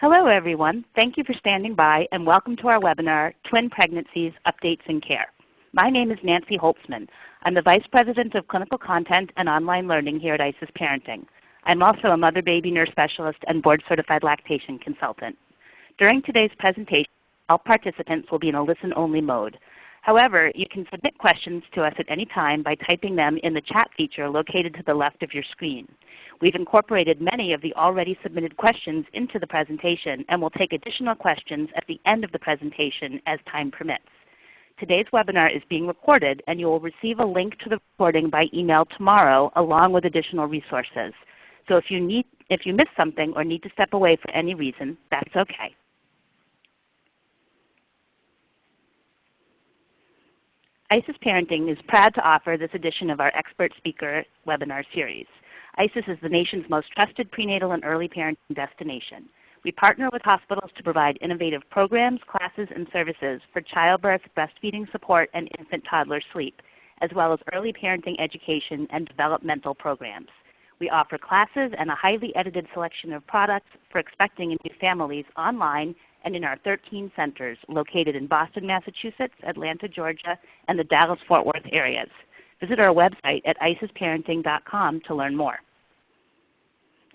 Hello everyone. Thank you for standing by and welcome to our webinar, Twin Pregnancies, Updates and Care. My name is Nancy Holtzman. I'm the Vice President of Clinical Content and Online Learning here at IsisParenting. I'm also a mother-baby nurse specialist and board-certified lactation consultant. During today's presentation, all participants will be in a listen-only mode. However, you can submit questions to us at any time by typing them in the chat feature located to the left of your screen. We've incorporated many of the already submitted questions into the presentation and will take additional questions at the end of the presentation as time permits. Today's webinar is being recorded and you will receive a link to the recording by email tomorrow along with additional resources. So if you miss something or need to step away for any reason, that's okay. IsisParenting is proud to offer this edition of our expert speaker webinar series. ISIS is the nation's most trusted prenatal and early parenting destination. We partner with hospitals to provide innovative programs, classes, and services for childbirth, breastfeeding support, and infant-toddler sleep, as well as early parenting education and developmental programs. We offer classes and a highly edited selection of products for expecting and new families online and in our 13 centers located in Boston, Massachusetts, Atlanta, Georgia, and the Dallas-Fort Worth areas. Visit our website at isisparenting.com to learn more.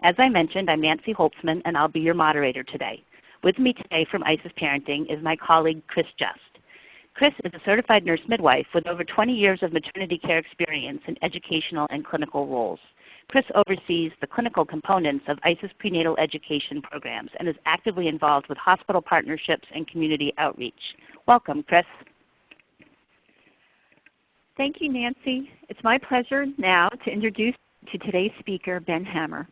As I mentioned, I'm Nancy Holtzman, and I'll be your moderator today. With me today from IsisParenting is my colleague Chris Just. Chris is a certified nurse midwife with over 20 years of maternity care experience in educational and clinical roles. Chris oversees the clinical components of ISIS prenatal education programs and is actively involved with hospital partnerships and community outreach. Welcome, Chris. Thank you, Nancy. It's my pleasure now to introduce to today's speaker, Ben Hamar.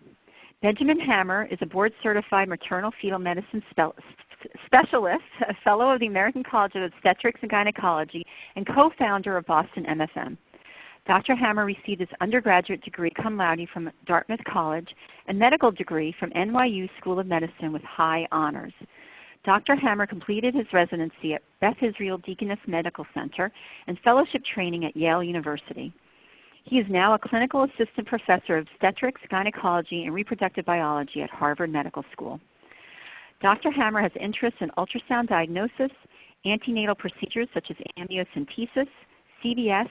Benjamin Hamar is a board-certified maternal-fetal medicine specialist, a fellow of the American College of Obstetrics and Gynecology, and co-founder of Boston MFM. Dr. Hamar received his undergraduate degree cum laude from Dartmouth College and medical degree from NYU School of Medicine with high honors. Dr. Hamar completed his residency at Beth Israel Deaconess Medical Center and fellowship training at Yale University. He is now a clinical assistant professor of obstetrics, gynecology, and reproductive biology at Harvard Medical School. Dr. Hamar has interests in ultrasound diagnosis, antenatal procedures such as amniocentesis, CVS,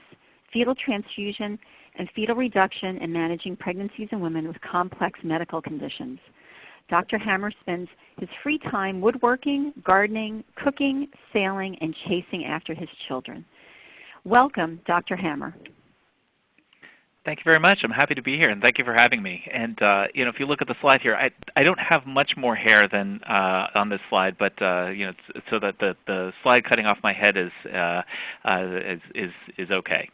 fetal transfusion, and fetal reduction in managing pregnancies in women with complex medical conditions. Dr. Hamar spends his free time woodworking, gardening, cooking, sailing, and chasing after his children. Welcome, Dr. Hamar. Thank you very much. I'm happy to be here, and thank you for having me. And if you look at the slide here, I don't have much more hair than on this slide, but so that the slide cutting off my head is okay.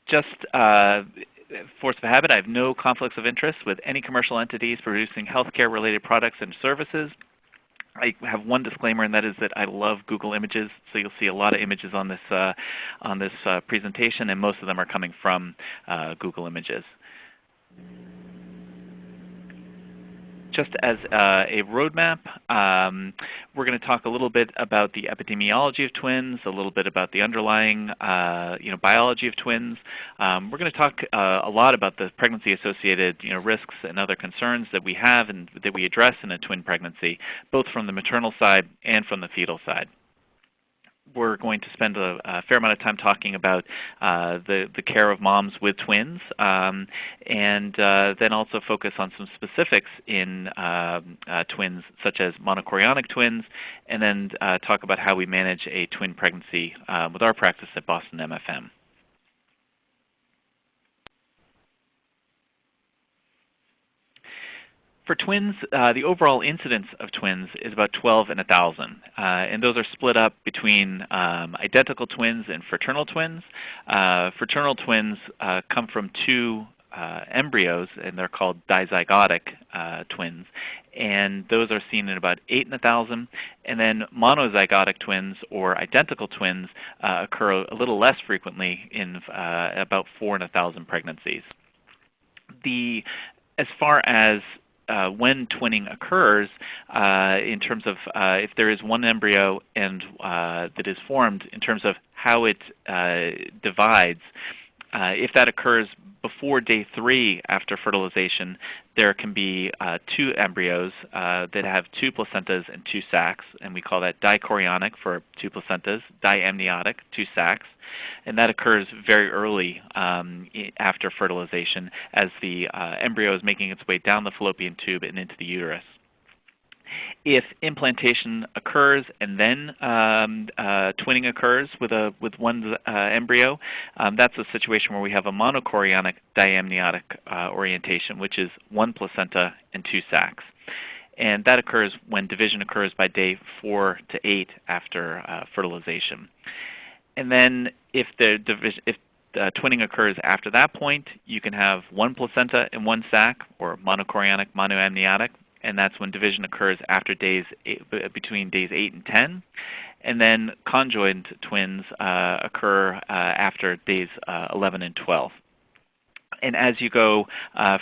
Just force of habit, I have no conflicts of interest with any commercial entities producing healthcare-related products and services. I have one disclaimer, and that is that I love Google Images, so you'll see a lot of images on this presentation, and most of them are coming from Google Images. Just as a roadmap, we're going to talk a little bit about the epidemiology of twins, a little bit about the underlying biology of twins. We're going to talk a lot about the pregnancy-associated risks and other concerns that we have and that we address in a twin pregnancy, both from the maternal side and from the fetal side. We're going to spend a fair amount of time talking about the care of moms with twins, and then also focus on some specifics in twins, such as monochorionic twins, and then talk about how we manage a twin pregnancy with our practice at Boston MFM. For twins, the overall incidence of twins is about 12 in 1,000. And those are split up between identical twins and fraternal twins. Fraternal twins come from two embryos, and they're called dizygotic twins. And those are seen in about 8 in 1,000. And then monozygotic twins, or identical twins, occur a little less frequently in about 4 in 1,000 pregnancies. As far as when twinning occurs, in terms of if there is one embryo and that is formed, in terms of how it divides, if that occurs before day 3 after fertilization, there can be 2 embryos that have 2 placentas and 2 sacs, and we call that dichorionic for 2 placentas, diamniotic, 2 sacs, and that occurs very early after fertilization as the embryo is making its way down the fallopian tube and into the uterus. If implantation occurs and then twinning occurs with one embryo, that's a situation where we have a monochorionic diamniotic orientation, which is 1 placenta and 2 sacs. And that occurs when division occurs by day 4 to 8 after fertilization. And then if twinning occurs after that point, you can have 1 placenta and 1 sac, or monochorionic, monoamniotic, and that's when division occurs after between days 8 and 10. And then conjoined twins occur after days 11 and 12. And as you go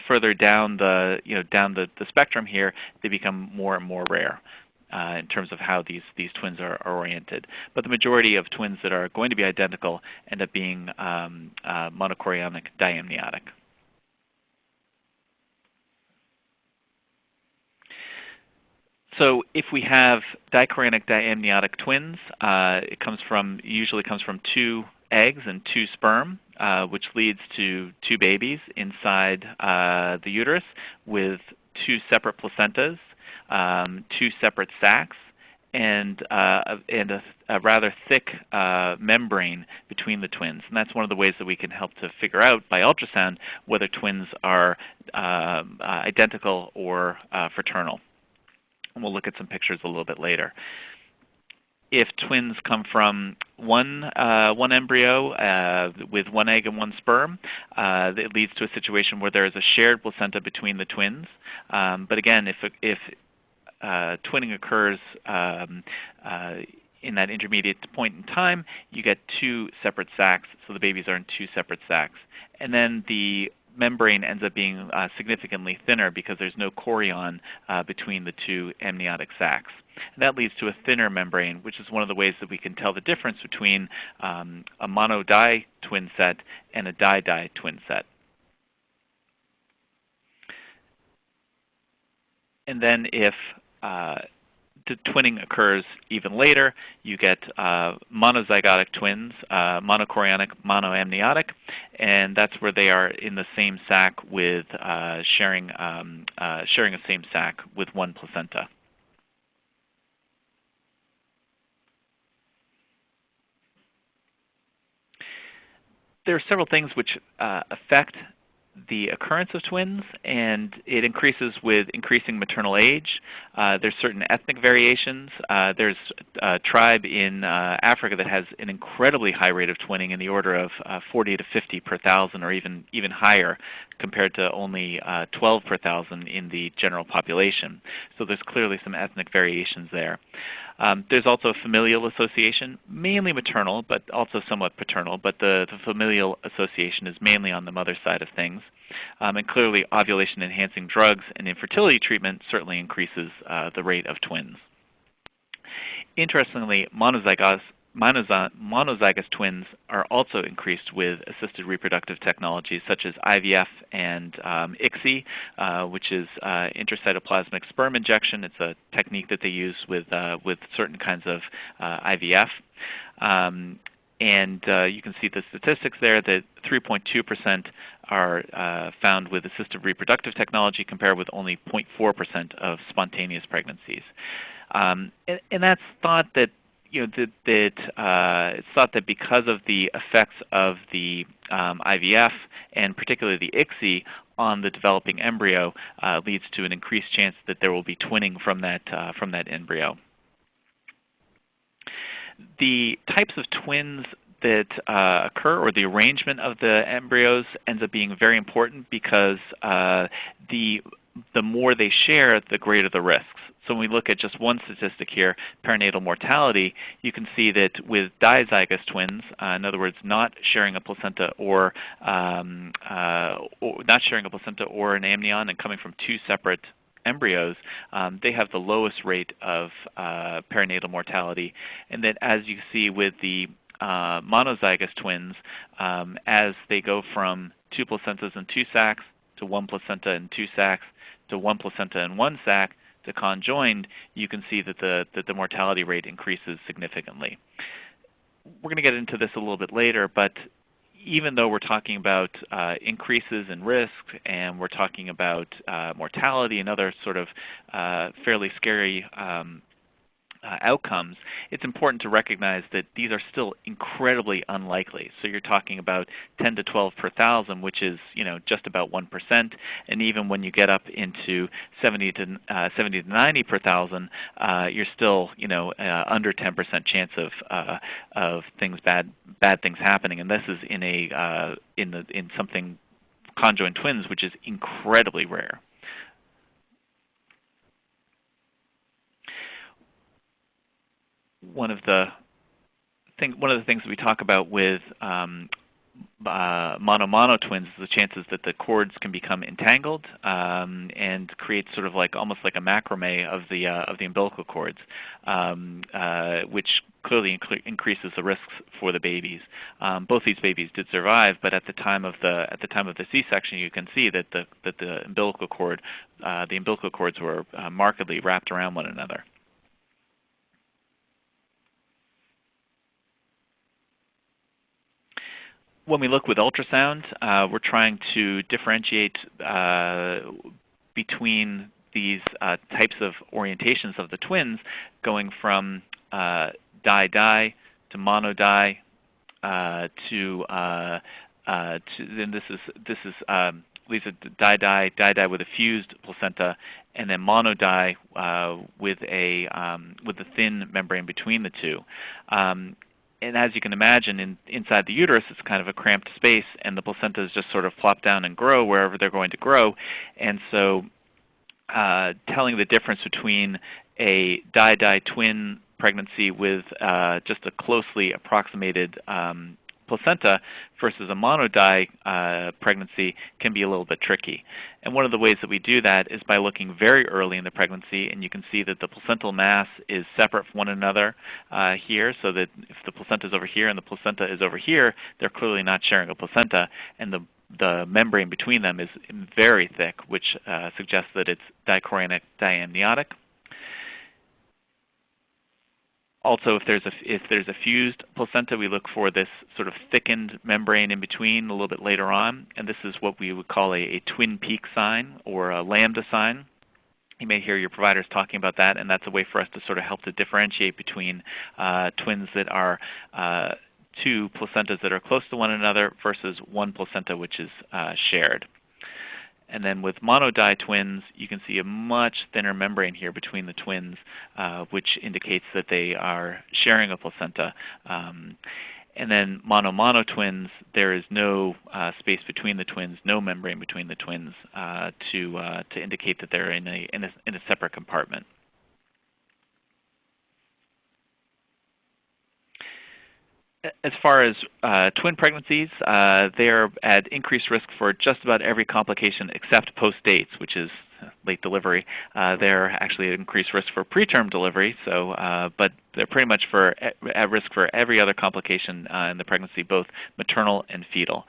further down the spectrum here, they become more and more rare in terms of how these twins are oriented. But the majority of twins that are going to be identical end up being monochorionic diamniotic. So if we have dichorionic diamniotic twins, it usually comes from 2 eggs and 2 sperm, which leads to 2 babies inside the uterus with 2 separate placentas, 2 separate sacs, and a rather thick membrane between the twins. And that's one of the ways that we can help to figure out by ultrasound whether twins are identical or fraternal. And we'll look at some pictures a little bit later. If twins come from one embryo with 1 egg and 1 sperm, it leads to a situation where there is a shared placenta between the twins. But again, if twinning occurs in that intermediate point in time, you get 2 separate sacs, so the babies are in 2 separate sacs. And then the membrane ends up being significantly thinner because there's no chorion between the 2 amniotic sacs. And that leads to a thinner membrane, which is one of the ways that we can tell the difference between a mono-di twin set and a di-di twin set. And then if the twinning occurs even later, you get monozygotic twins, monochorionic, monoamniotic, and that's where they are in the same sac with sharing a same sac with 1 placenta. There are several things which affect the occurrence of twins, and it increases with increasing maternal age. There's certain ethnic variations. There's a tribe in Africa that has an incredibly high rate of twinning in the order of 40 to 50 per thousand, or even higher, compared to only 12 per thousand in the general population. So there's clearly some ethnic variations there. There's also a familial association, mainly maternal, but also somewhat paternal, but the familial association is mainly on the mother side of things. And clearly ovulation-enhancing drugs and infertility treatment certainly increases the rate of twins. Interestingly, monozygous twins are also increased with assisted reproductive technologies such as IVF and ICSI, which is intracytoplasmic sperm injection. It's a technique that they use with certain kinds of IVF. And you can see the statistics there that 3.2% are found with assisted reproductive technology compared with only 0.4% of spontaneous pregnancies. And that's thought that it's thought that because of the effects of the IVF and particularly the ICSI on the developing embryo leads to an increased chance that there will be twinning from that embryo. The types of twins that occur, or the arrangement of the embryos, ends up being very important because the more they share, the greater the risks. So when we look at just one statistic here, perinatal mortality, you can see that with dizygous twins, in other words, not sharing a placenta or an amnion and coming from 2 separate embryos, they have the lowest rate of perinatal mortality. And then as you see with the monozygous twins, as they go from 2 placentas and 2 sacs, to 1 placenta and 2 sacs, to 1 placenta and 1 sac, to conjoined, you can see that the mortality rate increases significantly. We're going to get into this a little bit later, but even though we're talking about increases in risk and we're talking about mortality and other sort of fairly scary outcomes, it's important to recognize that these are still incredibly unlikely. So you're talking about 10 to 12 per thousand, which is just about 1%. And even when you get up into 70 to 90 per thousand, you're still under 10% chance of things bad things happening. And this is in something conjoined twins, which is incredibly rare. One of the things that we talk about with mono twins is the chances that the cords can become entangled and create sort of almost like a macrame of the umbilical cords, which clearly increases the risks for the babies. Both these babies did survive, but at the time of the C-section, you can see that the umbilical cords were markedly wrapped around one another. When we look with ultrasound, we're trying to differentiate between these types of orientations of the twins, going from di-di to mono-di to then this is these are di-di with a fused placenta, and then mono-di with a thin membrane between the two. And as you can imagine, inside the uterus, it's kind of a cramped space, and the placentas just sort of plop down and grow wherever they're going to grow. And so telling the difference between a di-di twin pregnancy with just a closely approximated placenta versus a mono-di pregnancy can be a little bit tricky. And one of the ways that we do that is by looking very early in the pregnancy, and you can see that the placental mass is separate from one another here, so that if the placenta is over here and the placenta is over here, they're clearly not sharing a placenta, and the membrane between them is very thick, which suggests that it's dichorionic, diamniotic. Also, if there's a fused placenta, we look for this sort of thickened membrane in between a little bit later on, and this is what we would call a twin peak sign or a lambda sign. You may hear your providers talking about that, and that's a way for us to sort of help to differentiate between twins that are two placentas that are close to one another versus one placenta which is shared. And then with mono-di twins, you can see a much thinner membrane here between the twins, which indicates that they are sharing a placenta. And then mono-mono twins, there is no space between the twins, no membrane between the twins to indicate that they're in a separate compartment. As far as twin pregnancies, they are at increased risk for just about every complication except post-dates, which is late delivery. They're actually at increased risk for preterm delivery, but they're pretty much at risk for every other complication in the pregnancy, both maternal and fetal.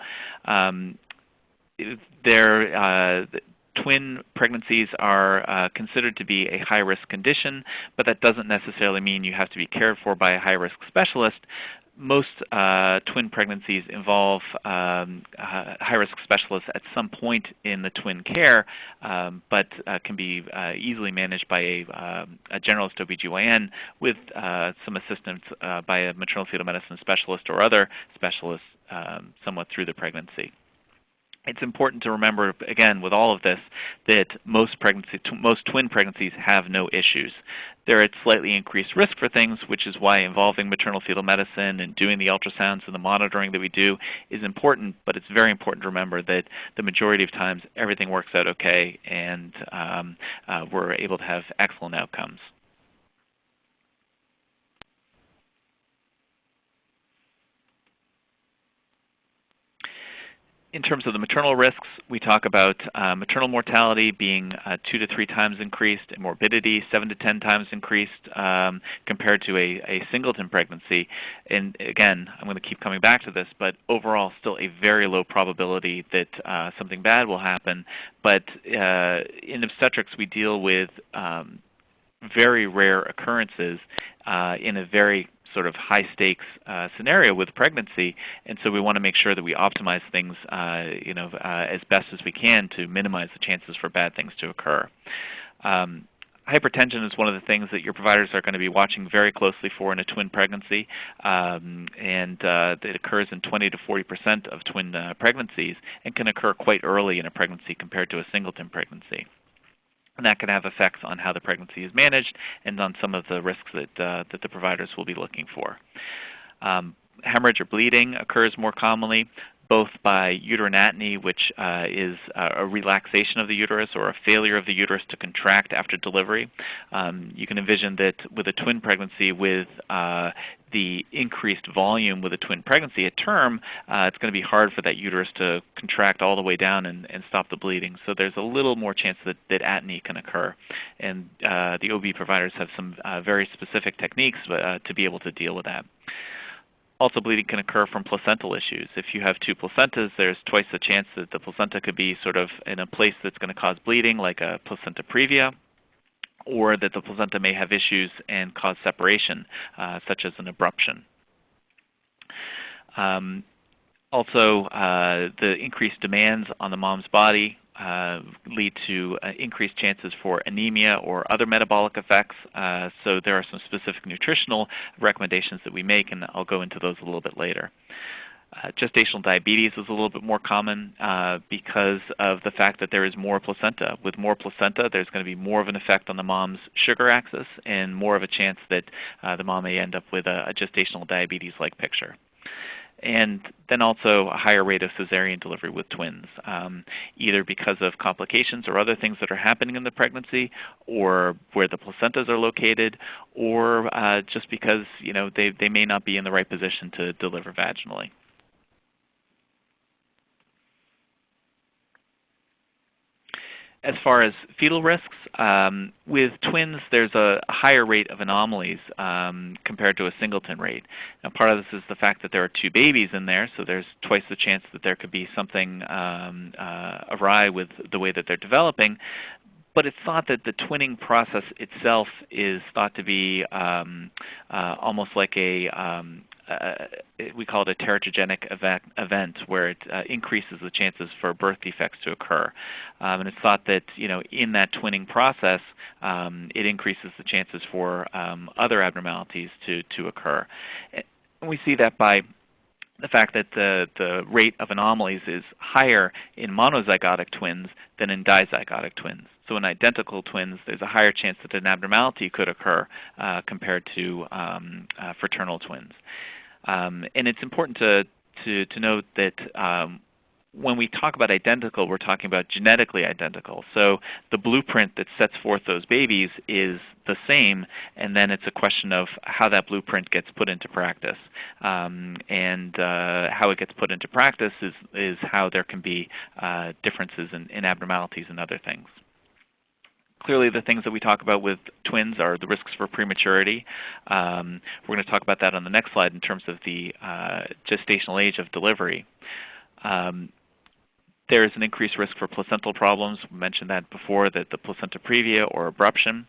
Twin pregnancies are considered to be a high-risk condition, but that doesn't necessarily mean you have to be cared for by a high-risk specialist. Most twin pregnancies involve high-risk specialists at some point in the twin care, but can be easily managed by a generalist OB/GYN with some assistance by a maternal-fetal medicine specialist or other specialists somewhat through the pregnancy. It's important to remember, again, with all of this, that most twin pregnancies have no issues. They're at slightly increased risk for things, which is why involving maternal-fetal medicine and doing the ultrasounds and the monitoring that we do is important, but it's very important to remember that the majority of times everything works out okay, and we're able to have excellent outcomes. In terms of the maternal risks, we talk about maternal mortality being 2 to 3 times increased, and morbidity 7 to 10 times increased compared to a singleton pregnancy. And again, I'm going to keep coming back to this, but overall still a very low probability that something bad will happen. But in obstetrics, we deal with very rare occurrences in a very sort of high stakes scenario with pregnancy, and so we want to make sure that we optimize things as best as we can to minimize the chances for bad things to occur. Hypertension is one of the things that your providers are going to be watching very closely for in a twin pregnancy, and it occurs in 20 to 40% of twin pregnancies and can occur quite early in a pregnancy compared to a singleton pregnancy. And that can have effects on how the pregnancy is managed and on some of the risks that the providers will be looking for. Hemorrhage or bleeding occurs more commonly, both by uterinatony, which is a relaxation of the uterus or a failure of the uterus to contract after delivery. You can envision that with a twin pregnancy with the increased volume with a twin pregnancy at term, it's going to be hard for that uterus to contract all the way down and stop the bleeding. So there's a little more chance that atony can occur. And the OB providers have some very specific techniques to be able to deal with that. Also, bleeding can occur from placental issues. If you have 2 placentas, there's twice the chance that the placenta could be sort of in a place that's going to cause bleeding, like a placenta previa, or that the placenta may have issues and cause separation, such as an abruption. Also, the increased demands on the mom's body lead to increased chances for anemia or other metabolic effects. So there are some specific nutritional recommendations that we make, and I'll go into those a little bit later. Gestational diabetes is a little bit more common because of the fact that there is more placenta. With more placenta, there's going to be more of an effect on the mom's sugar axis and more of a chance that the mom may end up with a gestational diabetes-like picture. And then also a higher rate of cesarean delivery with twins, either because of complications or other things that are happening in the pregnancy, or where the placentas are located, or just because they may not be in the right position to deliver vaginally. As far as fetal risks, with twins there's a higher rate of anomalies compared to a singleton rate. Now part of this is the fact that there are 2 babies in there, so there's twice the chance that there could be something awry with the way that they're developing. But it's thought that the twinning process itself is thought to be almost like we call it a teratogenic event, where it increases the chances for birth defects to occur. And it's thought that in that twinning process, it increases the chances for other abnormalities to occur. And we see that by the fact that the rate of anomalies is higher in monozygotic twins than in dizygotic twins. So in identical twins, there's a higher chance that an abnormality could occur compared to fraternal twins. And it's important to note that when we talk about identical, we're talking about genetically identical. So the blueprint that sets forth those babies is the same, and then it's a question of how that blueprint gets put into practice. And how it gets put into practice is how there can be differences in abnormalities and other things. Clearly, the things that we talk about with twins are the risks for prematurity. We're going to talk about that on the next slide in terms of the gestational age of delivery. There is an increased risk for placental problems. We mentioned that before, that the placenta previa or abruption,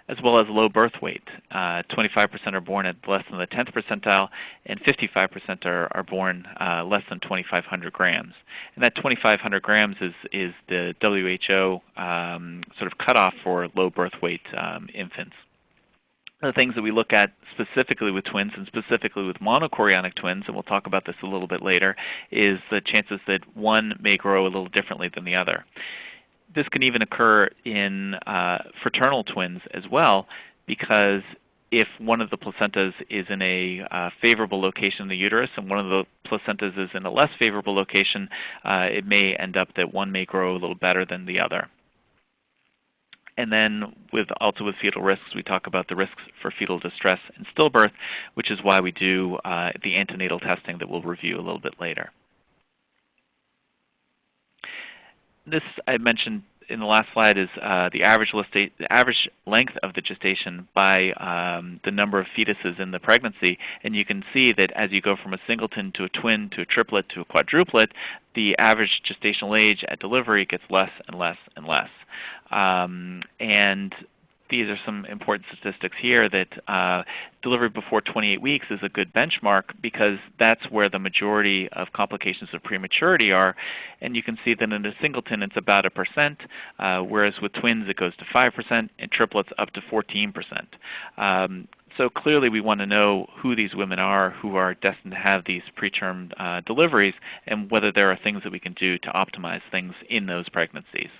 as well as low birth weight. 25% are born at less than the 10th percentile, and 55% are born less than 2,500 grams. And that 2,500 grams is the WHO sort of cutoff for low birth weight infants. The things that we look at specifically with twins and specifically with monochorionic twins, and we'll talk about this a little bit later, is the chances that one may grow a little differently than the other. This can even occur in fraternal twins as well, because if one of the placentas is in a favorable location in the uterus and one of the placentas is in a less favorable location, it may end up that one may grow a little better than the other. And then also with fetal risks, we talk about the risks for fetal distress and stillbirth, which is why we do the antenatal testing that we'll review a little bit later. this I mentioned in the last slide is the average length of the gestation by the number of fetuses in the pregnancy. And you can see that as you go from a singleton to a twin to a triplet to a quadruplet, the average gestational age at delivery gets less and less and less. And these are some important statistics here that delivery before 28 weeks is a good benchmark because that's where the majority of complications of prematurity are. And you can see that in a singleton it's about 1%, whereas with twins it goes to 5% and triplets up to 14%. So clearly we want to know who these women are who are destined to have these preterm deliveries and whether there are things that we can do to optimize things in those pregnancies.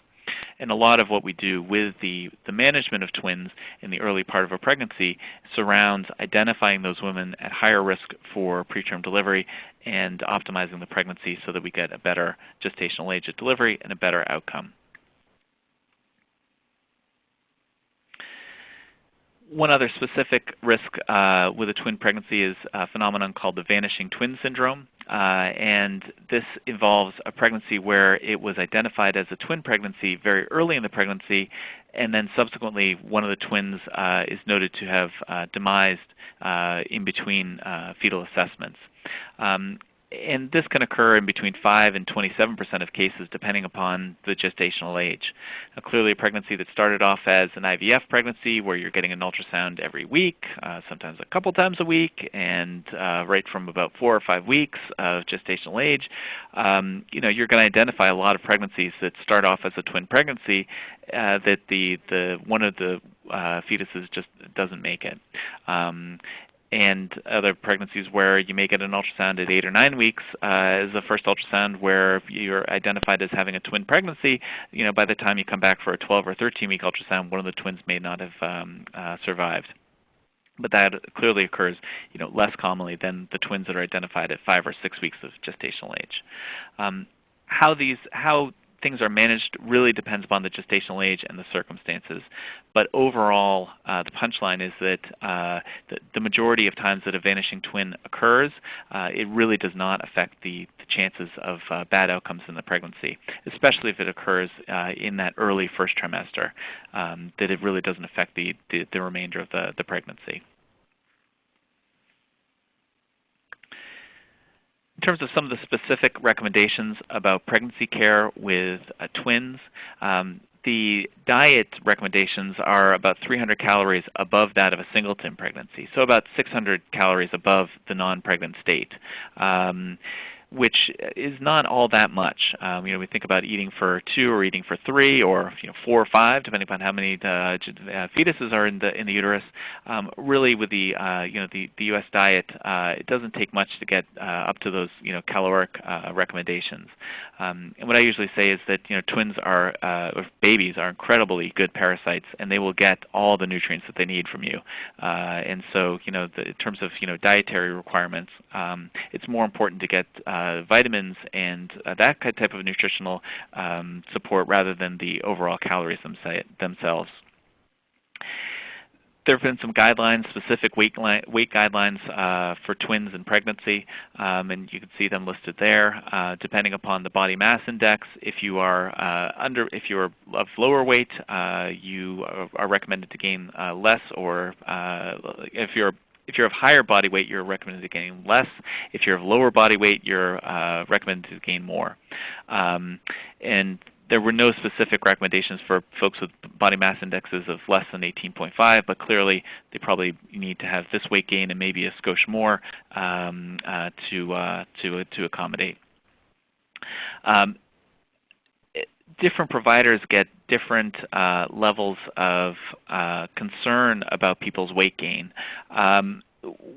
And a lot of what we do with the management of twins in the early part of a pregnancy surrounds identifying those women at higher risk for preterm delivery and optimizing the pregnancy so that we get a better gestational age at delivery and a better outcome. One other specific risk with a twin pregnancy is a phenomenon called the vanishing twin syndrome. And this involves a pregnancy where it was identified as a twin pregnancy very early in the pregnancy, and then subsequently one of the twins is noted to have demised in between fetal assessments. And this can occur in between 5 and 27% of cases depending upon the gestational age. Now, clearly a pregnancy that started off as an IVF pregnancy where you're getting an ultrasound every week, sometimes a couple times a week, and right from about 4 or 5 weeks of gestational age, you're going to identify a lot of pregnancies that start off as a twin pregnancy that the one of the fetuses just doesn't make it. And other pregnancies where you may get an ultrasound at 8 or 9 weeks as the first ultrasound where you're identified as having a twin pregnancy. By the time you come back for a 12 or 13-week ultrasound, one of the twins may not have survived. But that clearly occurs less commonly than the twins that are identified at 5 or 6 weeks of gestational age. How things are managed really depends upon the gestational age and the circumstances. But overall, the punchline is that the majority of times that a vanishing twin occurs, it really does not affect the chances of bad outcomes in the pregnancy, especially if it occurs in that early first trimester, that it really doesn't affect the remainder of the pregnancy. In terms of some of the specific recommendations about pregnancy care with twins, the diet recommendations are about 300 calories above that of a singleton pregnancy, so about 600 calories above the non-pregnant state, which is not all that much. We think about eating for 2 or eating for 3 or 4 or 5, depending upon how many fetuses are in the uterus. Really, with the U.S. diet, it doesn't take much to get up to those caloric recommendations. And what I usually say is that twins or babies are incredibly good parasites, and they will get all the nutrients that they need from you. And so, in terms of dietary requirements, it's more important to get vitamins and that type of nutritional support rather than the overall calories themselves. There have been some guidelines, specific weight guidelines for twins in pregnancy, and you can see them listed there. Depending upon the body mass index, if you are if you are of lower weight, you are recommended to gain less, or if you're of higher body weight, you're recommended to gain less. If you're of lower body weight, you're recommended to gain more. And there were no specific recommendations for folks with body mass indexes of less than 18.5, but clearly they probably need to have this weight gain and maybe a skosh more to accommodate. Different providers get different levels of concern about people's weight gain.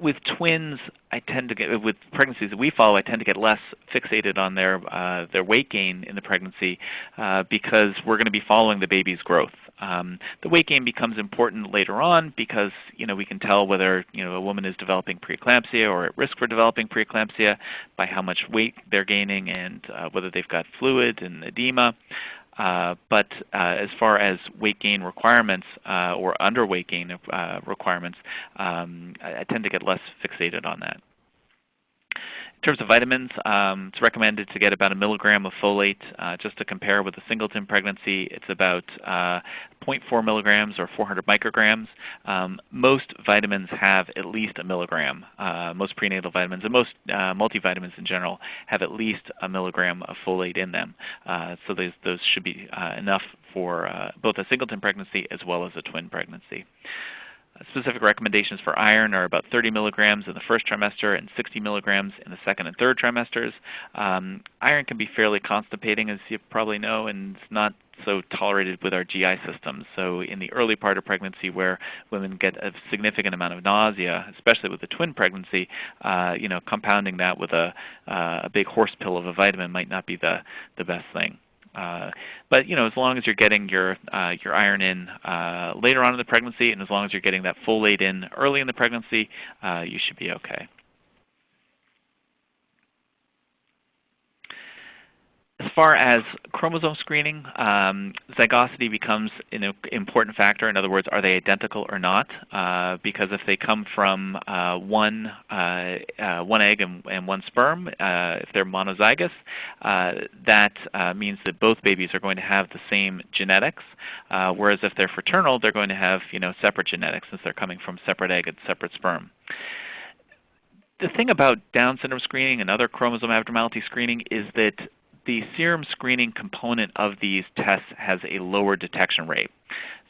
With twins, with pregnancies that we follow, I tend to get less fixated on their weight gain in the pregnancy because we're going to be following the baby's growth. The weight gain becomes important later on because we can tell whether a woman is developing preeclampsia or at risk for developing preeclampsia by how much weight they're gaining and whether they've got fluid and edema. But as far as weight gain requirements or underweight gain requirements, I tend to get less fixated on that. In terms of vitamins, it's recommended to get about 1 milligram of folate. Just to compare with a singleton pregnancy, it's about 0.4 milligrams or 400 micrograms. Most vitamins have at least 1 milligram. Most prenatal vitamins and most multivitamins in general have at least 1 milligram of folate in them. So those should be enough for both a singleton pregnancy as well as a twin pregnancy. Specific recommendations for iron are about 30 milligrams in the first trimester and 60 milligrams in the second and third trimesters. Iron can be fairly constipating, as you probably know, and it's not so tolerated with our GI systems. So in the early part of pregnancy where women get a significant amount of nausea, especially with a twin pregnancy, compounding that with a big horse pill of a vitamin might not be the best thing. But as long as you're getting your iron in later on in the pregnancy, and as long as you're getting that folate in early in the pregnancy, you should be okay. As far as chromosome screening, zygosity becomes an important factor. In other words, are they identical or not? Because if they come from one egg and one sperm, if they're monozygous, that means that both babies are going to have the same genetics. Whereas if they're fraternal, they're going to have separate genetics since they're coming from separate egg and separate sperm. The thing about Down syndrome screening and other chromosome abnormality screening is that the serum screening component of these tests has a lower detection rate.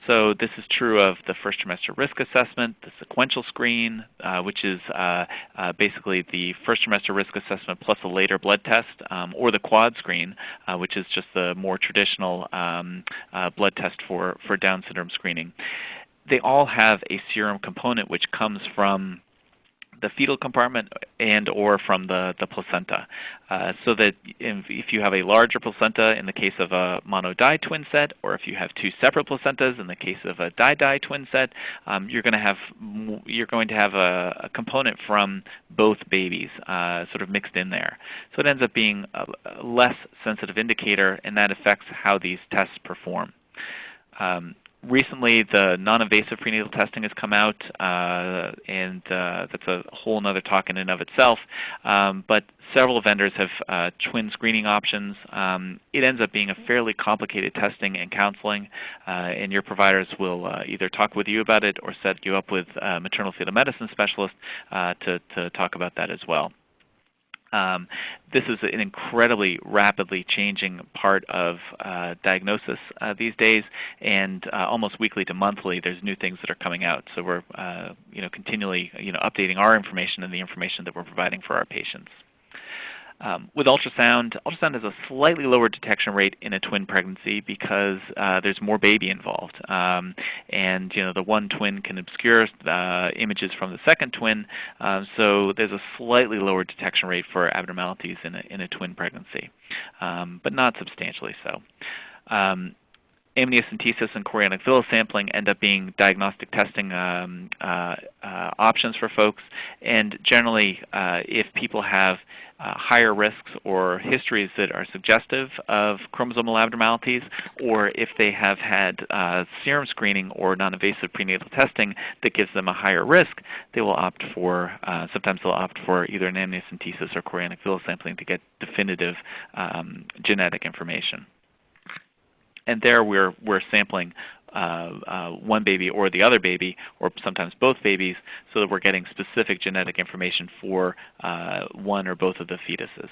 So this is true of the first trimester risk assessment, the sequential screen, which is basically the first trimester risk assessment plus a later blood test, or the quad screen, which is just the more traditional blood test for Down syndrome screening. They all have a serum component which comes from the fetal compartment and or from the placenta. So that if you have a larger placenta in the case of a mono-di twin set, or if you have two separate placentas in the case of a di-di twin set, you're going to have a component from both babies sort of mixed in there. So it ends up being a less sensitive indicator, and that affects how these tests perform. Recently, the non-invasive prenatal testing has come out, and that's a whole other talk in and of itself. But several vendors have twin screening options. It ends up being a fairly complicated testing and counseling, and your providers will either talk with you about it or set you up with a maternal-fetal medicine specialist to talk about that as well. This is an incredibly rapidly changing part of diagnosis these days, and almost weekly to monthly there's new things that are coming out. So we're continually updating our information and the information that we're providing for our patients. With ultrasound has a slightly lower detection rate in a twin pregnancy because there's more baby involved. And the one twin can obscure images from the second twin, so there's a slightly lower detection rate for abnormalities in a twin pregnancy, but not substantially so. Amniocentesis and chorionic villus sampling end up being diagnostic testing options for folks. And generally, if people have higher risks or histories that are suggestive of chromosomal abnormalities, or if they have had serum screening or non-invasive prenatal testing that gives them a higher risk, they will opt for, sometimes they'll opt for either an amniocentesis or chorionic villus sampling to get definitive genetic information. And there we're sampling one baby or the other baby, or sometimes both babies, so that we're getting specific genetic information for one or both of the fetuses.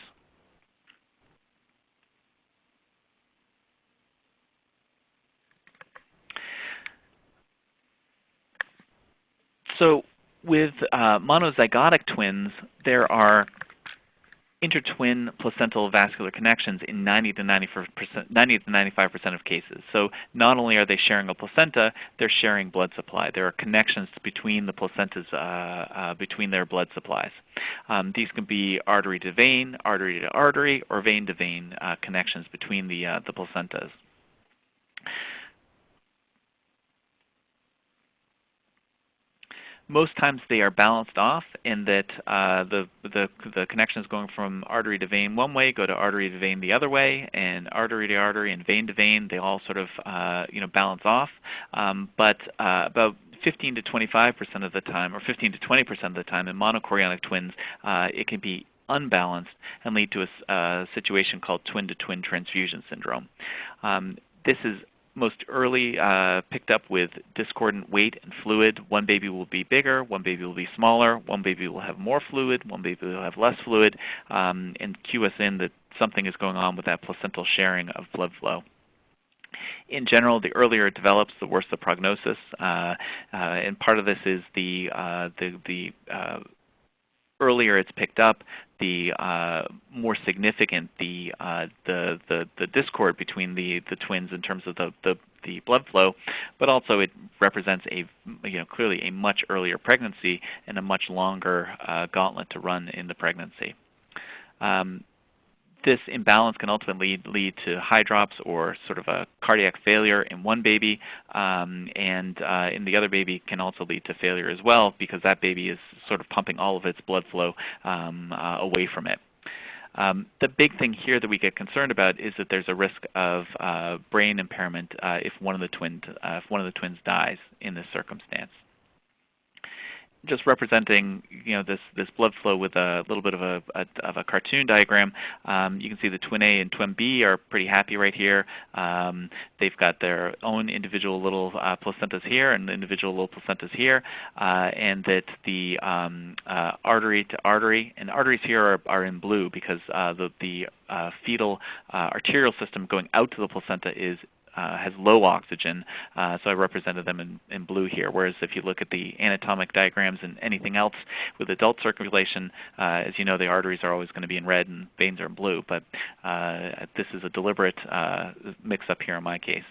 So with monozygotic twins, there are intertwin placental vascular connections in 90 to 95% of cases. So not only are they sharing a placenta, they're sharing blood supply. There are connections between the placentas, between their blood supplies. These can be artery to vein, artery to artery, or vein to vein connections between the placentas. Most times they are balanced off in that the connections going from artery to vein one way go to artery to vein the other way, and artery to artery and vein to vein, they all sort of balance off. But about 15 to 25% of the time, or 15 to 20% of the time in monochorionic twins, it can be unbalanced and lead to a situation called twin-to-twin transfusion syndrome. This is most early picked up with discordant weight and fluid. One baby will be bigger, one baby will be smaller, one baby will have more fluid, one baby will have less fluid, and cue us in that something is going on with that placental sharing of blood flow. In general, the earlier it develops, the worse the prognosis, and part of this is the earlier it's picked up, the more significant the discord between the twins in terms of the blood flow, but also it represents clearly a much earlier pregnancy and a much longer gauntlet to run in the pregnancy. This imbalance can ultimately lead to high drops or sort of a cardiac failure in one baby, and in the other baby can also lead to failure as well, because that baby is sort of pumping all of its blood flow away from it. The big thing here that we get concerned about is that there's a risk of brain impairment if one of the twins dies in this circumstance. Just representing this blood flow with a little bit of a cartoon diagram, you can see the twin A and twin B are pretty happy right here. They've got their own individual little placentas here and individual little placentas here, and that the artery to artery, and arteries here are in blue because the fetal arterial system going out to the placenta has low oxygen, so I represented them in blue here. Whereas if you look at the anatomic diagrams and anything else with adult circulation, as you know, the arteries are always going to be in red and veins are in blue, but this is a deliberate mix-up here in my case.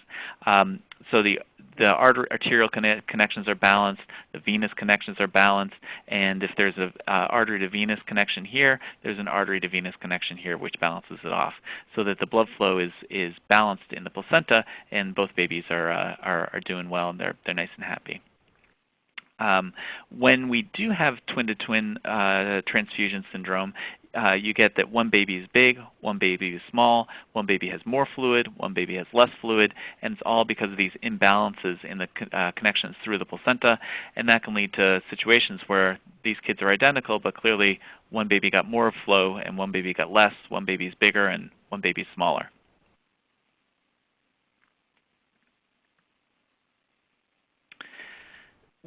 So the arterial connections are balanced, the venous connections are balanced, and if there's an artery to venous connection here, there's an artery to venous connection here, which balances it off, so that the blood flow is balanced in the placenta, and both babies are doing well and they're nice and happy. When we do have twin-to-twin transfusion syndrome, you get that one baby is big, one baby is small, one baby has more fluid, one baby has less fluid, and it's all because of these imbalances in the connections through the placenta, and that can lead to situations where these kids are identical, but clearly one baby got more flow and one baby got less, one baby is bigger and one baby is smaller.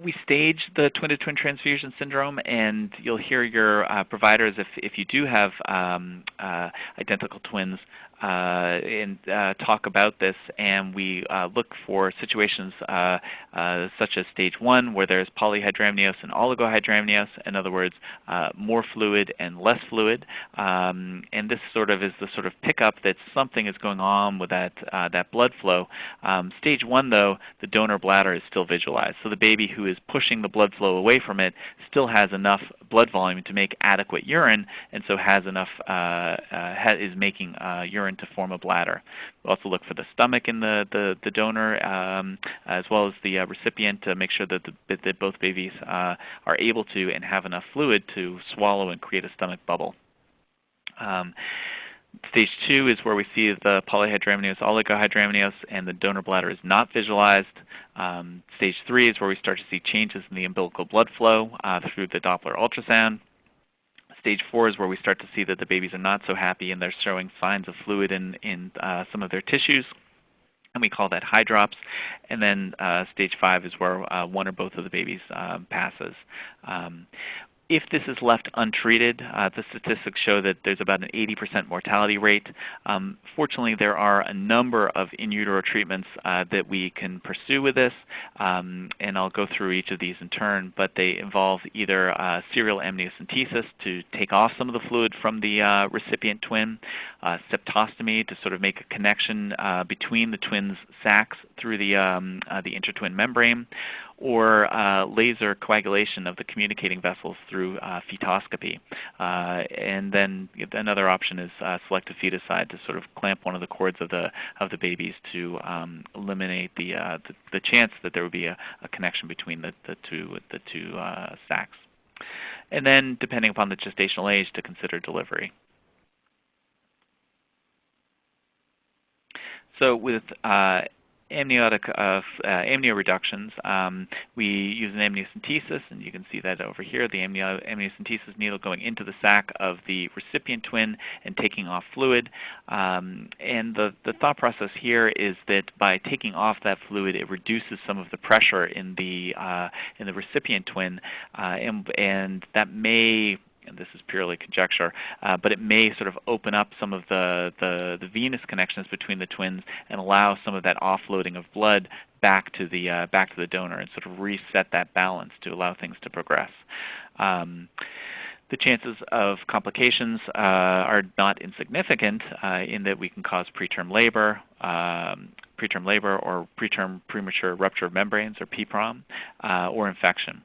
We stage the twin-to-twin transfusion syndrome, and you'll hear your providers, if you do have identical twins, talk about this, and we look for situations such as stage 1 where there's polyhydramnios and oligohydramnios, in other words, more fluid and less fluid, and this sort of is the sort of pickup that something is going on with that blood flow. Stage 1, though, the donor bladder is still visualized, so the baby who is pushing the blood flow away from it still has enough blood volume to make adequate urine, and so has enough is making urine to form a bladder. We also look for the stomach in the donor as well as the recipient to make sure that both babies are able to and have enough fluid to swallow and create a stomach bubble. Stage 2 is where we see the polyhydramnios, oligohydramnios, and the donor bladder is not visualized. Stage 3 is where we start to see changes in the umbilical blood flow through the Doppler ultrasound. Stage 4 is where we start to see that the babies are not so happy and they're showing signs of fluid in some of their tissues, and we call that high drops. And then stage 5 is where one or both of the babies passes. If this is left untreated, the statistics show that there's about an 80% mortality rate. Fortunately, there are a number of in utero treatments that we can pursue with this, and I'll go through each of these in turn, but they involve either serial amniocentesis to take off some of the fluid from the recipient twin, septostomy to sort of make a connection between the twins' sacs through the intertwin membrane, or laser coagulation of the communicating vessels through fetoscopy. And then another option is selective feticide to sort of clamp one of the cords of the babies to eliminate the chance that there would be a connection between the two sacs. And then, depending upon the gestational age, to consider delivery. So with amniotic amnioreductions, we use an amniocentesis, and you can see that over here, the amniocentesis needle going into the sac of the recipient twin and taking off fluid. And the thought process here is that by taking off that fluid, it reduces some of the pressure in the recipient twin, and that may, and this is purely conjecture, but it may sort of open up some of the venous connections between the twins and allow some of that offloading of blood back to the donor and sort of reset that balance to allow things to progress. The chances of complications are not insignificant in that we can cause preterm labor or preterm premature rupture of membranes, or PPROM, or infection.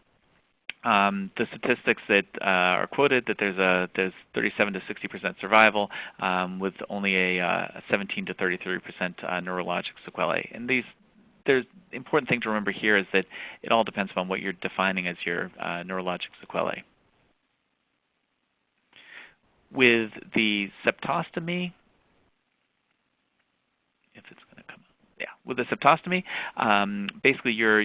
The statistics that are quoted, that there's 37 to 60% survival with only a 17 to 33% neurologic sequelae. And the important thing to remember here is that it all depends upon what you're defining as your neurologic sequelae. With the septostomy, if it's going to come up. Yeah, with the septostomy, basically you're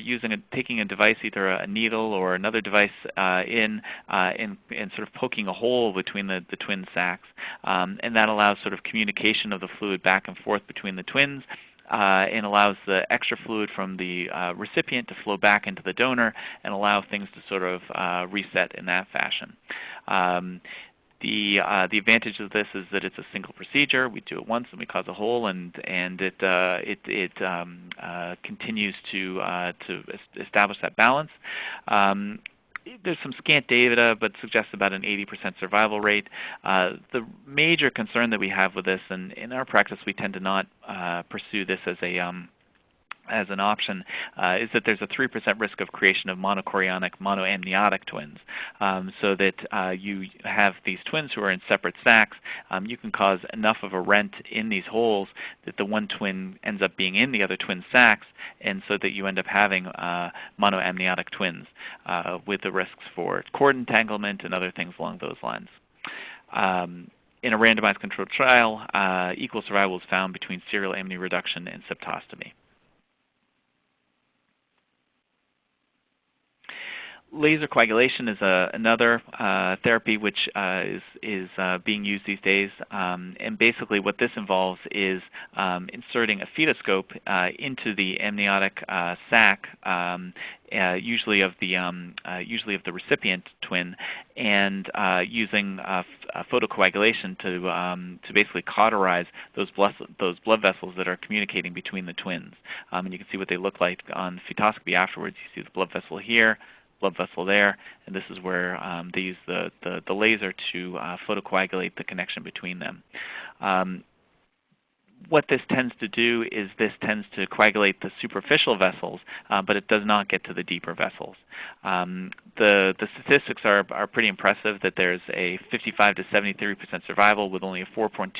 taking a device, either a needle or another device and sort of poking a hole between the twin sacs. And that allows sort of communication of the fluid back and forth between the twins, and allows the extra fluid from the recipient to flow back into the donor and allow things to sort of reset in that fashion. The advantage of this is that it's a single procedure. We do it once and we cause a hole, and it continues to establish that balance. There's some scant data, but suggests about an 80% survival rate. The major concern that we have with this, and in our practice we tend to not pursue this as an option, is that there's a 3% risk of creation of monochorionic, monoamniotic twins. So that you have these twins who are in separate sacs. You can cause enough of a rent in these holes that the one twin ends up being in the other twin sacs, and so that you end up having monoamniotic twins with the risks for cord entanglement and other things along those lines. In a randomized controlled trial, equal survival was found between serial amnioreduction and septostomy. Laser coagulation is another therapy which is being used these days, and basically what this involves is inserting a fetoscope into the amniotic sac, usually of the recipient twin, and using photocoagulation to basically cauterize those blood vessels that are communicating between the twins. And you can see what they look like on fetoscopy afterwards. You see the blood vessel here, blood vessel there, and this is where they use the laser to photocoagulate the connection between them. What this tends to do is this tends to coagulate the superficial vessels, but it does not get to the deeper vessels. The statistics are pretty impressive, that there's a 55 to 73% survival with only a 4.2%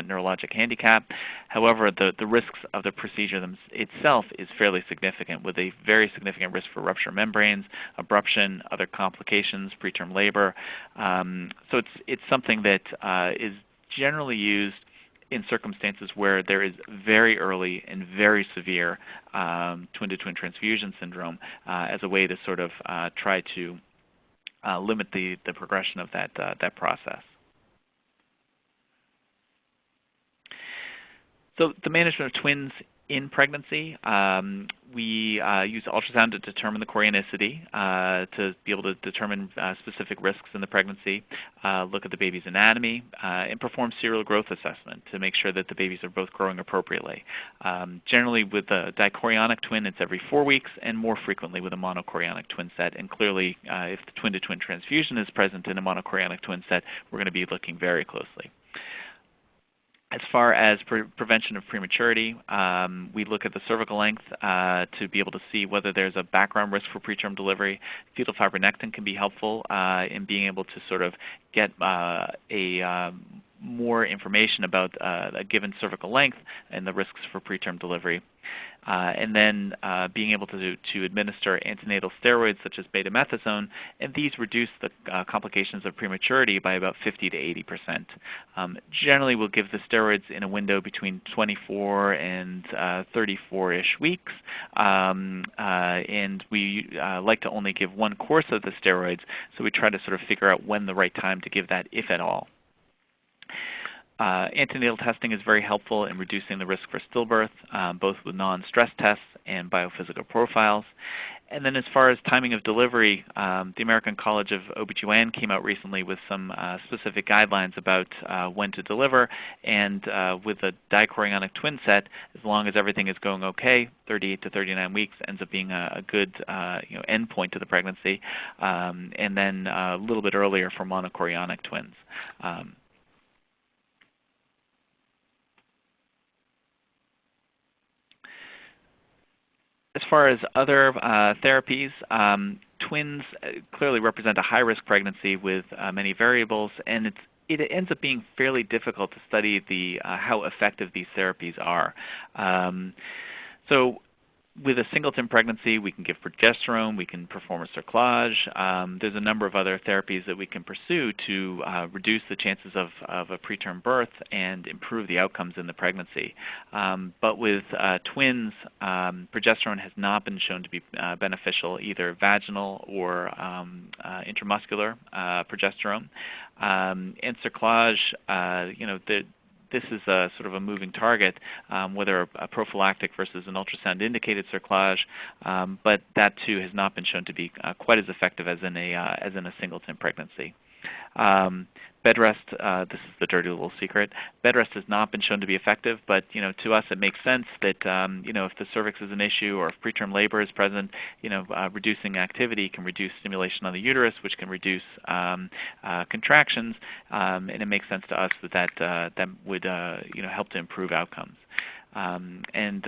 neurologic handicap. However, the risks of the procedure itself is fairly significant, with a very significant risk for rupture membranes, abruption, other complications, preterm labor. So it's something that is generally used in circumstances where there is very early and very severe twin-to-twin transfusion syndrome, as a way to sort of try to limit the progression of that process. So the management of twins in pregnancy, we use ultrasound to determine the chorionicity, to be able to determine specific risks in the pregnancy, look at the baby's anatomy, and perform serial growth assessment to make sure that the babies are both growing appropriately. Generally with a dichorionic twin, it's every 4 weeks, and more frequently with a monochorionic twin set. And clearly, if the twin-to-twin transfusion is present in a monochorionic twin set, we're going to be looking very closely. As far as prevention of prematurity, we look at the cervical length to be able to see whether there's a background risk for preterm delivery. Fetal fibronectin can be helpful in being able to sort of get more information about a given cervical length and the risks for preterm delivery. and then being able to administer antenatal steroids such as betamethasone, and these reduce the complications of prematurity by about 50 to 80%. Generally, we'll give the steroids in a window between 24 and 34-ish weeks, and we like to only give one course of the steroids, so we try to sort of figure out when the right time to give that, if at all. Antenatal testing is very helpful in reducing the risk for stillbirth, both with non-stress tests and biophysical profiles. And then as far as timing of delivery, the American College of OBGYN came out recently with some specific guidelines about when to deliver. And with a dichorionic twin set, as long as everything is going okay, 38 to 39 weeks ends up being a good end point to the pregnancy. And then a little bit earlier for monochorionic twins. As far as other therapies, twins clearly represent a high-risk pregnancy with many variables, and it ends up being fairly difficult to study how effective these therapies are. So with a singleton pregnancy, we can give progesterone, we can perform a cerclage. There's a number of other therapies that we can pursue to reduce the chances of a preterm birth and improve the outcomes in the pregnancy. But with twins, progesterone has not been shown to be beneficial, either vaginal or intramuscular progesterone. And cerclage, this is a sort of a moving target, whether a prophylactic versus an ultrasound-indicated cerclage, but that too has not been shown to be quite as effective as in a singleton pregnancy. Bed rest, this is the dirty little secret. Bed rest has not been shown to be effective, but to us it makes sense that if the cervix is an issue or if preterm labor is present, reducing activity can reduce stimulation on the uterus, which can reduce contractions, and it makes sense to us that would help to improve outcomes. And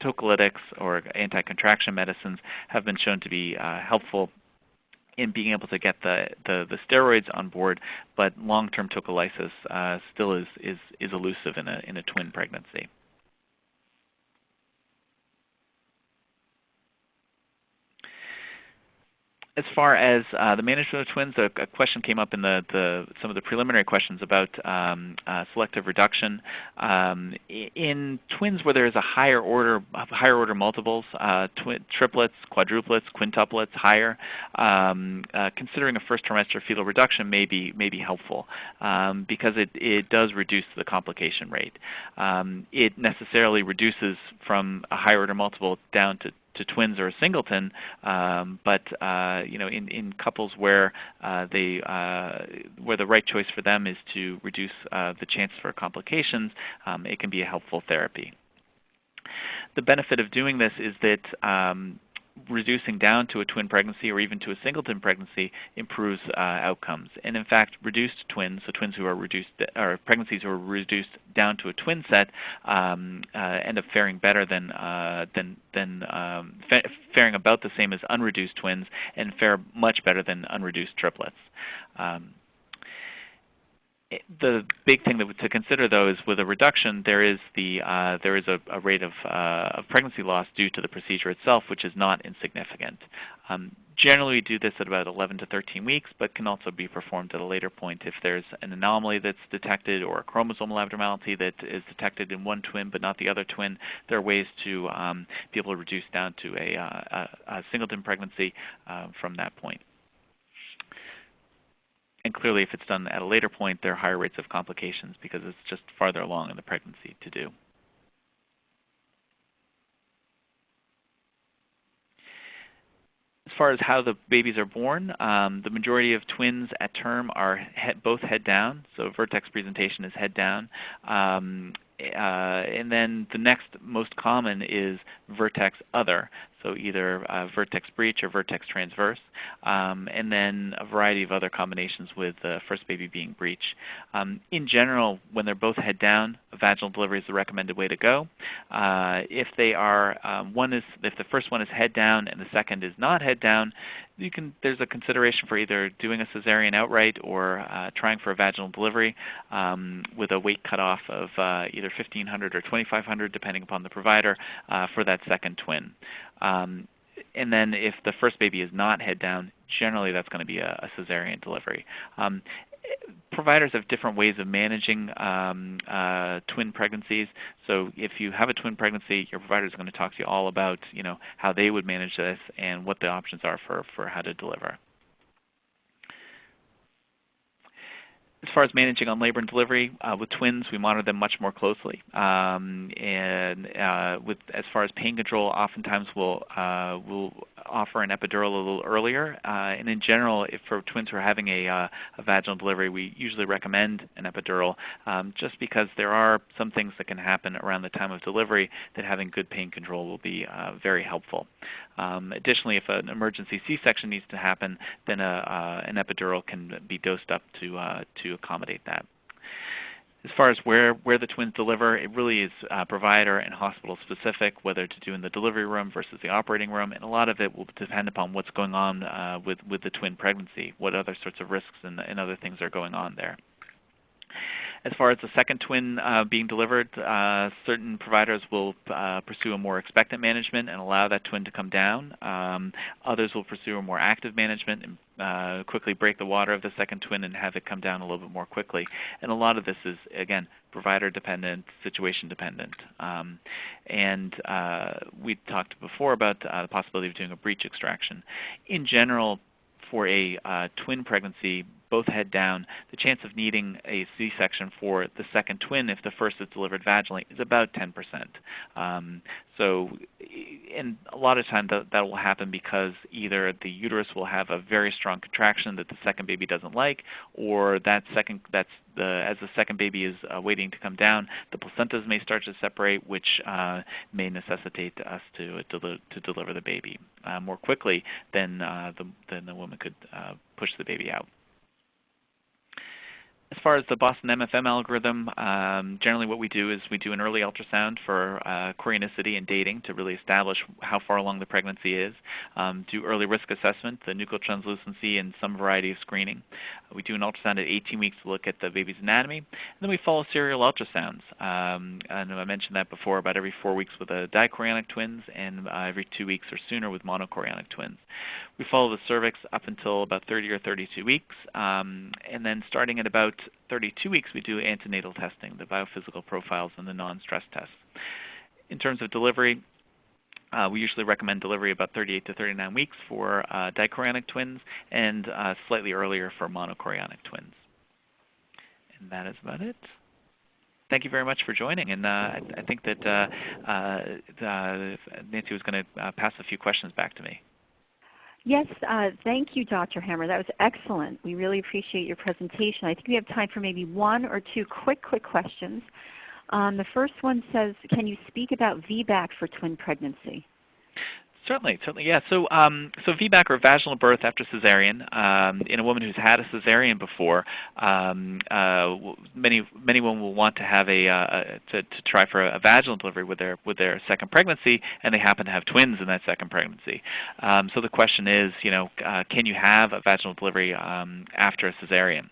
tocolytics or anti-contraction medicines have been shown to be helpful in being able to get the steroids on board, but long-term tocolysis still is elusive in a twin pregnancy. As far as the management of twins, a question came up in some of the preliminary questions about selective reduction. In twins where there is a higher order multiples, triplets, quadruplets, quintuplets, higher, considering a first trimester fetal reduction may be helpful because it does reduce the complication rate. It necessarily reduces from a higher order multiple down to twins or a singleton, but in couples where the right choice for them is to reduce the chance for complications, it can be a helpful therapy. The benefit of doing this is that reducing down to a twin pregnancy or even to a singleton pregnancy improves outcomes. And in fact, reduced twins, so twins who are reduced, or pregnancies who are reduced down to a twin set, end up faring better than faring about the same as unreduced twins, and fare much better than unreduced triplets. The big thing to consider, though, is with a reduction, there is a rate of pregnancy loss due to the procedure itself, which is not insignificant. Generally, we do this at about 11 to 13 weeks, but can also be performed at a later point if there's an anomaly that's detected or a chromosomal abnormality that is detected in one twin but not the other twin. There are ways to be able to reduce down to a singleton pregnancy from that point. And clearly, if it's done at a later point, there are higher rates of complications because it's just farther along in the pregnancy to do. As far as how the babies are born, the majority of twins at term are both head down, so vertex presentation is head down. And then the next most common is vertex other. so either vertex breech or vertex transverse, and then a variety of other combinations with the first baby being breech. In general, when they're both head down, vaginal delivery is the recommended way to go. If they are, if the first one is head down and the second is not head down, there's a consideration for either doing a cesarean outright or trying for a vaginal delivery with a weight cutoff of either 1,500 or 2,500, depending upon the provider, for that second twin. And then if the first baby is not head down, generally that's going to be a cesarean delivery. Providers have different ways of managing twin pregnancies. So if you have a twin pregnancy, your provider is going to talk to you all about how they would manage this and what the options are for how to deliver. As far as managing on labor and delivery, with twins, we monitor them much more closely. As far as pain control, oftentimes we'll offer an epidural a little earlier. And in general, if for twins who are having a vaginal delivery, we usually recommend an epidural just because there are some things that can happen around the time of delivery that having good pain control will be very helpful. Additionally, if an emergency C-section needs to happen, then an epidural can be dosed up to accommodate that. As far as where the twins deliver, it really is provider and hospital specific, whether to do in the delivery room versus the operating room, and a lot of it will depend upon what's going on with the twin pregnancy, what other sorts of risks and other things are going on there. As far as the second twin being delivered, certain providers will pursue a more expectant management and allow that twin to come down. Others will pursue a more active management and quickly break the water of the second twin and have it come down a little bit more quickly. And a lot of this is, again, provider dependent, situation dependent. We talked before about the possibility of doing a breech extraction. In general, for a twin pregnancy, both head down, the chance of needing a C-section for the second twin, if the first is delivered vaginally, is about 10%. And a lot of times that will happen because either the uterus will have a very strong contraction that the second baby doesn't like, or as the second baby is waiting to come down, the placentas may start to separate, which may necessitate us to deliver the baby more quickly than the woman could push the baby out. As far as the Boston MFM algorithm, generally what we do is we do an early ultrasound for chorionicity and dating to really establish how far along the pregnancy is, do early risk assessment, the nuchal translucency, and some variety of screening. We do an ultrasound at 18 weeks to look at the baby's anatomy, and then we follow serial ultrasounds. And I mentioned that before, about every 4 weeks with the dichorionic twins and every 2 weeks or sooner with monochorionic twins. We follow the cervix up until about 30 or 32 weeks, and then starting at about 32 weeks, we do antenatal testing, the biophysical profiles and the non-stress tests. In terms of delivery, we usually recommend delivery about 38 to 39 weeks for dichorionic twins and slightly earlier for monochorionic twins. And that is about it. Thank you very much for joining. And I think that Nancy was going to pass a few questions back to me. Yes, thank you, Dr. Hamar. That was excellent. We really appreciate your presentation. I think we have time for maybe one or two quick questions. The first one says, can you speak about VBAC for twin pregnancy? Certainly, yeah. So VBAC, or vaginal birth after cesarean, in a woman who's had a cesarean before, many women will want to have to try for a vaginal delivery with their second pregnancy, and they happen to have twins in that second pregnancy. So the question is, can you have a vaginal delivery after a cesarean?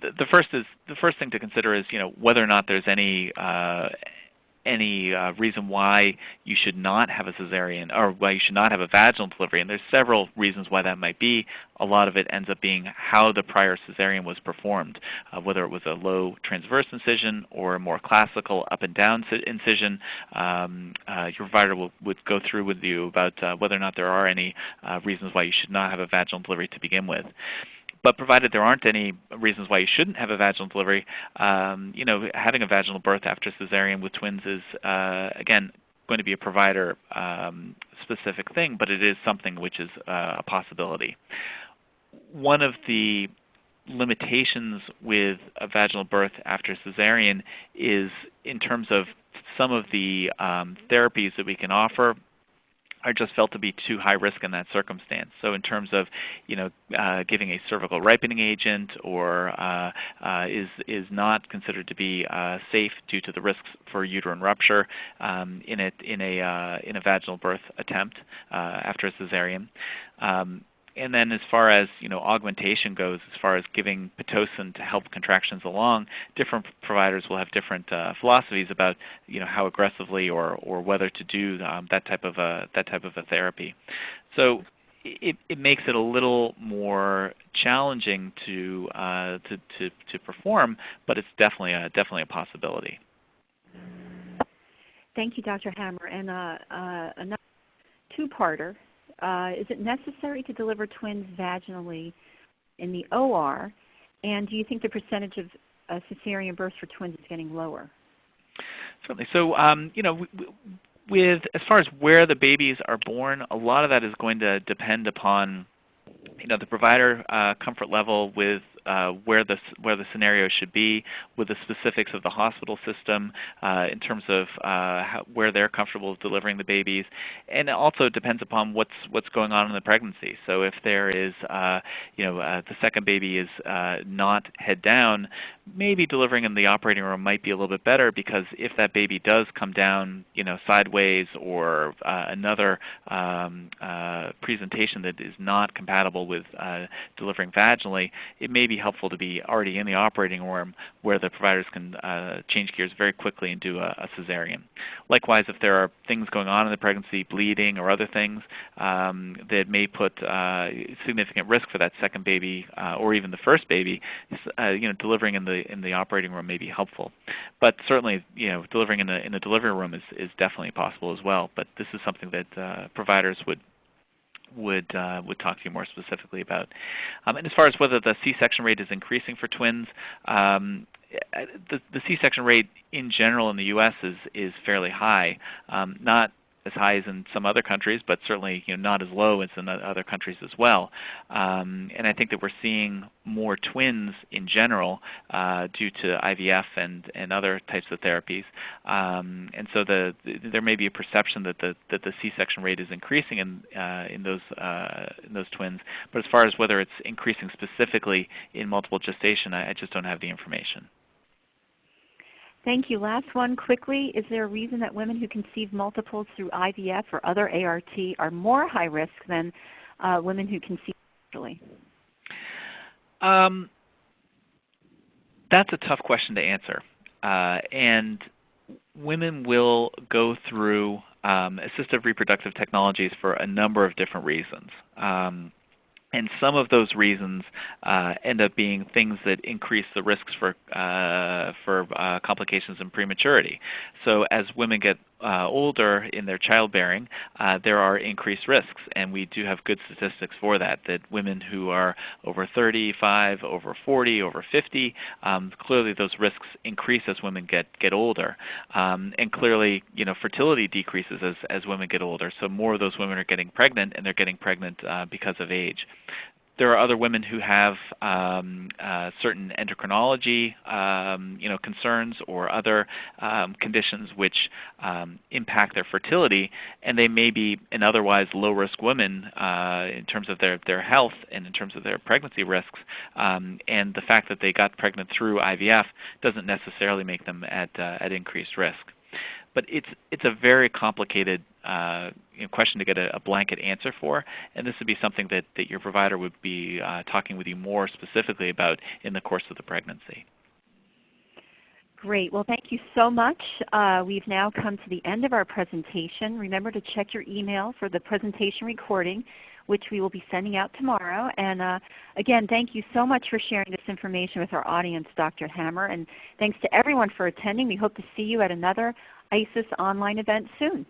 The first thing to consider is, whether or not there's any reason why you should not have a cesarean or why you should not have a vaginal delivery. And there's several reasons why that might be. A lot of it ends up being how the prior cesarean was performed, whether it was a low transverse incision or a more classical up and down incision. Your provider would go through with you about whether or not there are any reasons why you should not have a vaginal delivery to begin with. But provided there aren't any reasons why you shouldn't have a vaginal delivery, having a vaginal birth after cesarean with twins is, again, going to be a provider specific thing, but it is something which is a possibility. One of the limitations with a vaginal birth after cesarean is in terms of some of the therapies that we can offer. are just felt to be too high risk in that circumstance. So in terms of giving a cervical ripening agent, or is not considered to be safe due to the risks for uterine rupture in a vaginal birth attempt after a cesarean. And then as far as augmentation goes, as far as giving Pitocin to help contractions along, different providers will have different philosophies about how aggressively or whether to do that type of a therapy. So it makes it a little more challenging to perform, but it's definitely a possibility. Thank you, Dr. Hammer. And another two-parter. Is it necessary to deliver twins vaginally in the OR? And do you think the percentage of cesarean births for twins is getting lower? Certainly. So, as far as where the babies are born, a lot of that is going to depend upon the provider comfort level with where the scenario should be, with the specifics of the hospital system in terms of where they're comfortable with delivering the babies, and it also depends upon what's going on in the pregnancy. So if there is the second baby is not head down, maybe delivering in the operating room might be a little bit better, because if that baby does come down sideways, or another presentation that is not compatible with delivering vaginally, it may be helpful to be already in the operating room where the providers can change gears very quickly and do a cesarean. Likewise, if there are things going on in the pregnancy, bleeding or other things that may put significant risk for that second baby or even the first baby, delivering in the operating room may be helpful. But certainly, delivering in the delivery room is definitely possible as well. But this is something that providers would talk to you more specifically about. And as far as whether the C-section rate is increasing for twins, the C-section rate in general in the U.S. is fairly high, not as high as in some other countries, but certainly not as low as in other countries as well. And I think that we're seeing more twins in general due to IVF and other types of therapies. And so there may be a perception that the C-section rate is increasing in those twins. But as far as whether it's increasing specifically in multiple gestation, I just don't have the information. Thank you. Last one quickly. Is there a reason that women who conceive multiples through IVF or other ART are more high risk than women who conceive naturally? That's a tough question to answer. And women will go through assistive reproductive technologies for a number of different reasons. And some of those reasons end up being things that increase the risks for complications in prematurity. So as women get older in their childbearing, there are increased risks, and we do have good statistics for that women who are over 35, over 40, over 50, clearly those risks increase as women get older. And clearly, fertility decreases as women get older, so more of those women are getting pregnant, and they're getting pregnant because of age. There are other women who have certain endocrinology concerns or other conditions which impact their fertility, and they may be an otherwise low-risk women in terms of their health and in terms of their pregnancy risks. And the fact that they got pregnant through IVF doesn't necessarily make them at increased risk. But it's a very complicated question to get a blanket answer for, and this would be something that your provider would be talking with you more specifically about in the course of the pregnancy. Great. Well, thank you so much. We've now come to the end of our presentation. Remember to check your email for the presentation recording, which we will be sending out tomorrow. And again, thank you so much for sharing this information with our audience, Dr. Hammer. And thanks to everyone for attending. We hope to see you at another ISIS online event soon.